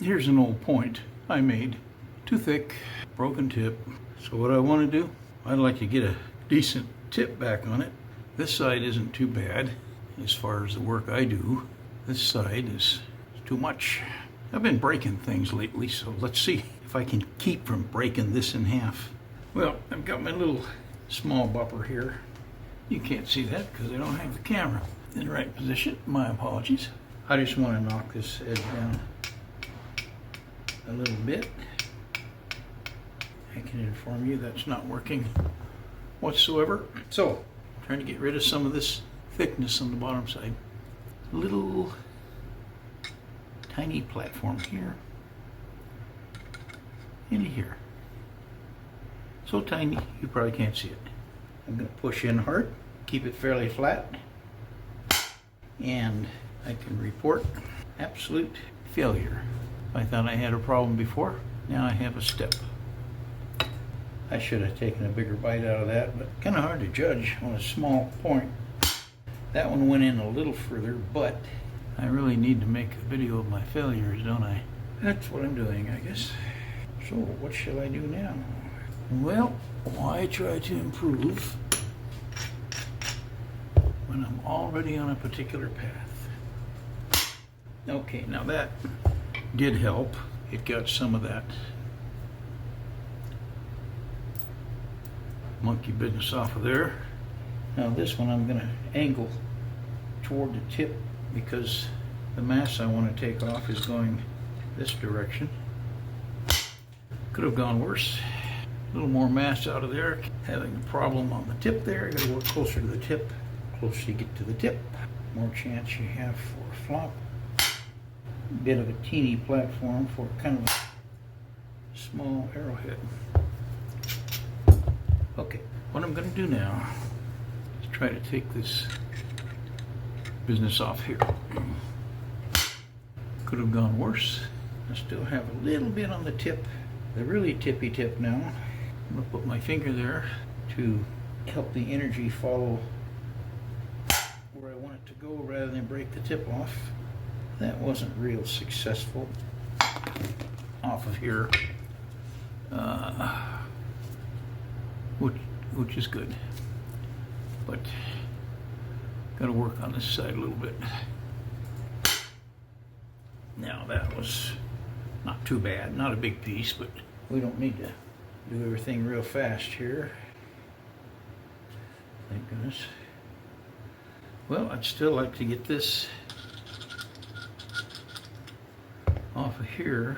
here's an old point I made. Too thick, broken tip. So what I want to do, I'd like to get a decent tip back on it. This side isn't too bad as far as the work I do. This side is too much. I've been breaking things lately, so let's see if I can keep from breaking this in half. Well, I've got my little small bopper here. You can't see that because I don't have the camera in the right position. My apologies. I just want to knock this edge down a little bit. I can inform you that's not working whatsoever. So, trying to get rid of some of this thickness on the bottom side. Little tiny platform here into here. So tiny you probably can't see it. I'm going to push in hard, keep it fairly flat, and I can report absolute failure. I thought I had a problem before, now I have a step. I should have taken a bigger bite out of that, but kind of hard to judge on a small point. That one went in a little further, but I really need to make a video of my failures, don't I? That's what I'm doing, I guess. So what shall I do now? Well, why try to improve when I'm already on a particular path? Okay, now that did help. It got some of that monkey business off of there. Now this one I'm going to angle toward the tip because the mass I want to take off is going this direction. Could have gone worse. A little more mass out of there. Having a problem on the tip there. I got to work closer to the tip. Closer you get to the tip, more chance you have for a flop. Bit of a teeny platform for kind of a small arrowhead. Okay, what I'm going to do now is try to take this business off here. Could have gone worse. I still have a little bit on the tip, the really tippy tip now. I'm going to put my finger there to help the energy follow where I want it to go rather than break the tip off. That wasn't real successful off of here, which is good, but got to work on this side a little bit. Now that was not too bad, not a big piece, but we don't need to do everything real fast here. Thank goodness. Well, I'd still like to get this off of here.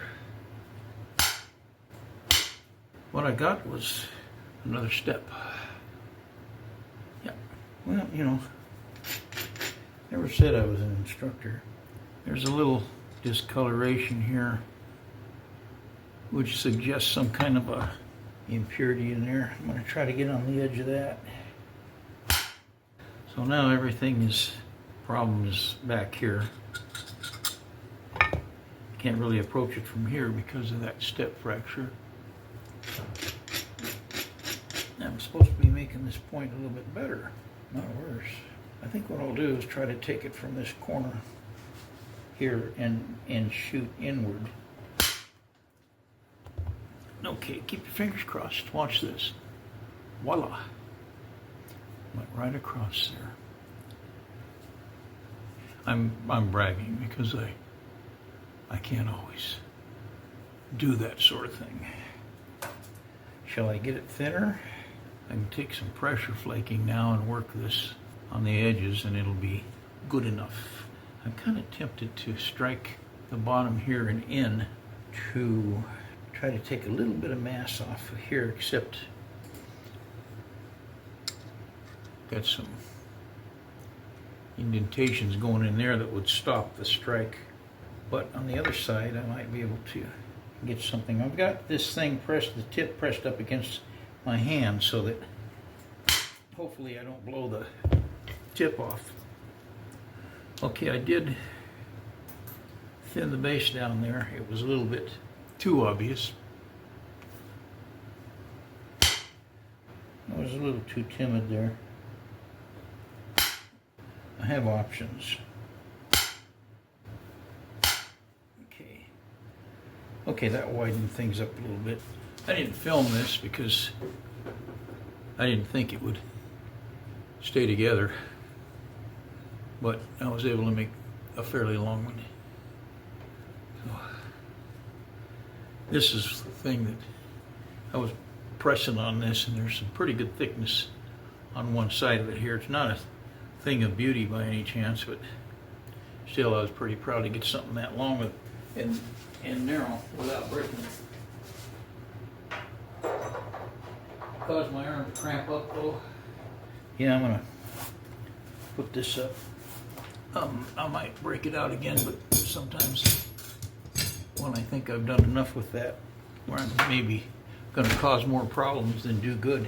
What I got was another step. Yeah, well, you know, never said I was an instructor. There's a little discoloration here which suggests some kind of a impurity in there. I'm going to try to get on the edge of that. So now everything is, problem is back here. Can't really approach it from here because of that step fracture. I'm supposed to be making this point a little bit better, not worse. I think what I'll do is try to take it from this corner here and shoot inward. Okay, keep your fingers crossed. Watch this. Voila. Went right across there. I'm bragging because I can't always do that sort of thing. Shall I get it thinner? I can take some pressure flaking now and work this on the edges and it'll be good enough. I'm kind of tempted to strike the bottom here and in to try to take a little bit of mass off of here, except got some indentations going in there that would stop the strike. But on the other side, I might be able to get something. I've got this thing pressed, the tip pressed up against my hand so that hopefully I don't blow the tip off. Okay, I did thin the base down there. It was a little bit too obvious. I was a little too timid there. I have options. Okay, Okay, that widened things up a little bit. I didn't film this because I didn't think it would stay together, but I was able to make a fairly long one. So, this is the thing that I was pressing on this, and there's some pretty good thickness on one side of it here. It's not a thing of beauty by any chance, but still I was pretty proud to get something that long and narrow without breaking it. Caused my arm to cramp up though. Yeah, I'm gonna put this up. I might break it out again, but sometimes when I think I've done enough with that, where I'm maybe gonna cause more problems than do good,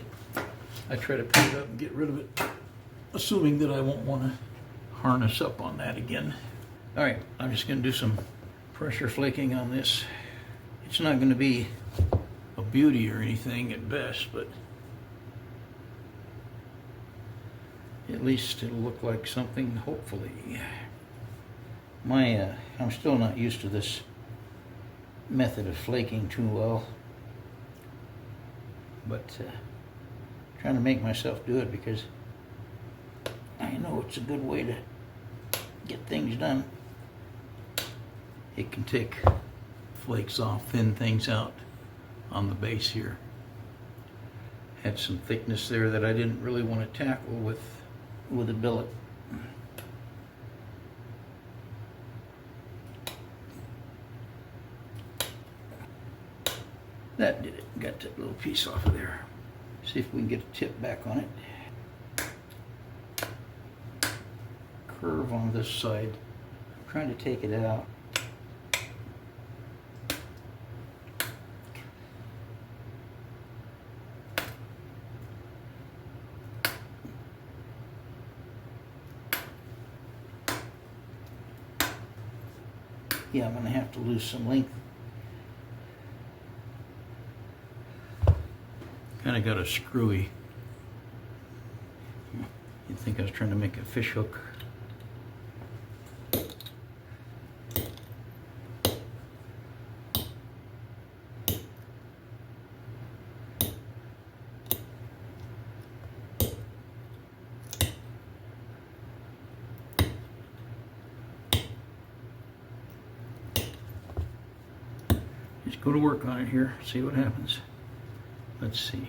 I try to put it up and get rid of it, assuming that I won't want to harness up on that again. All right, I'm just gonna do some pressure flaking on this. It's not gonna be a beauty or anything at best, but at least it'll look like something, hopefully. I'm still not used to this method of flaking too well, but trying to make myself do it because I know it's a good way to get things done. It can take flakes off, thin things out on the base here. Had some thickness there that I didn't really want to tackle with a billet. That did it. Got that little piece off of there. See if we can get a tip back on it. Curve on this side. I'm trying to take it out. Yeah, I'm going to have to lose some length. Kind of got a screwy. You'd think I was trying to make a fish hook. Just go to work on it here, see what happens. Let's see.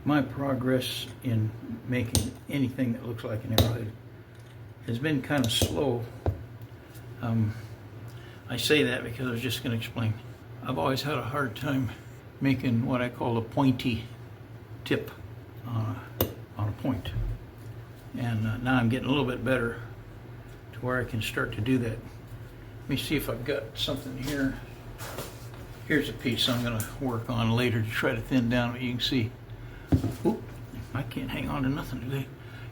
My progress in making anything that looks like an arrowhead has been kind of slow. I say that because I was just going to explain. I've always had a hard time making what I call a pointy tip on a point. And now I'm getting a little bit better to where I can start to do that. Let me see if I've got something here. Here's a piece I'm going to work on later to try to thin down, but you can see. Oop, I can't hang on to nothing today.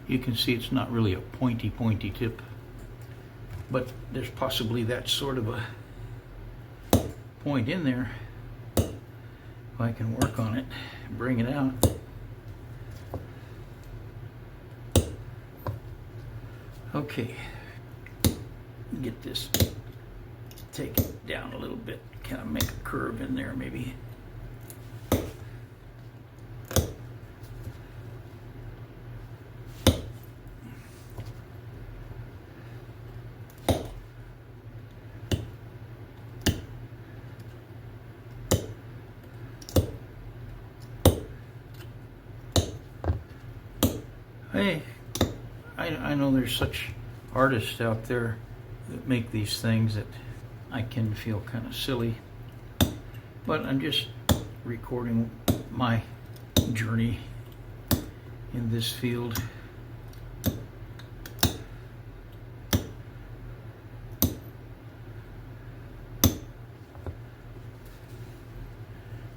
You can see it's not really a pointy tip, but there's possibly that sort of a point in there. If I can work on it, bring it out. Okay, get this, take it down a little bit, kind of make a curve in there maybe. Hey, I know there's such artists out there that make these things that I can feel kind of silly, but I'm just recording my journey in this field.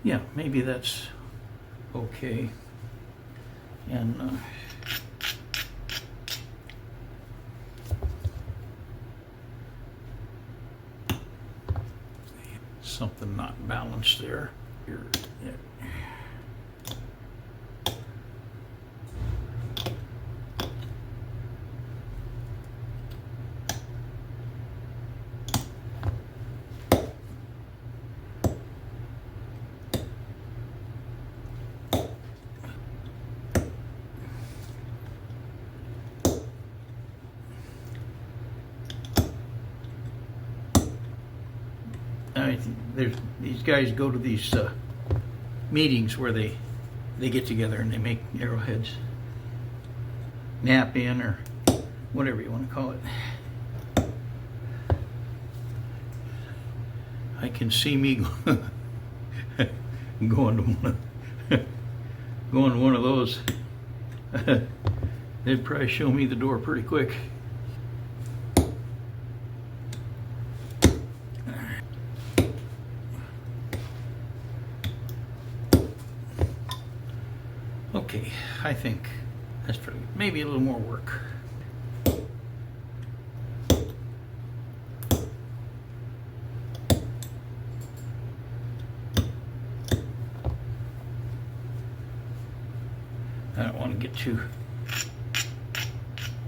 Yeah, maybe that's okay. And something not balanced there. Here, yeah. These guys go to these meetings where they get together and they make arrowheads, nap in, or whatever you want to call it. I can see me going to one of those. They'd probably show me the door pretty quick. Okay, I think that's pretty good. Maybe a little more work. I don't want to get too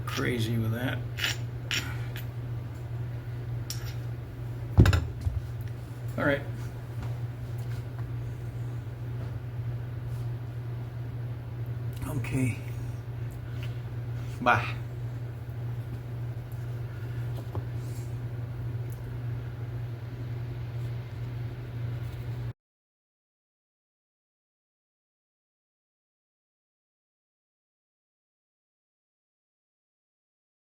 crazy with that. All right. Okay. Bye.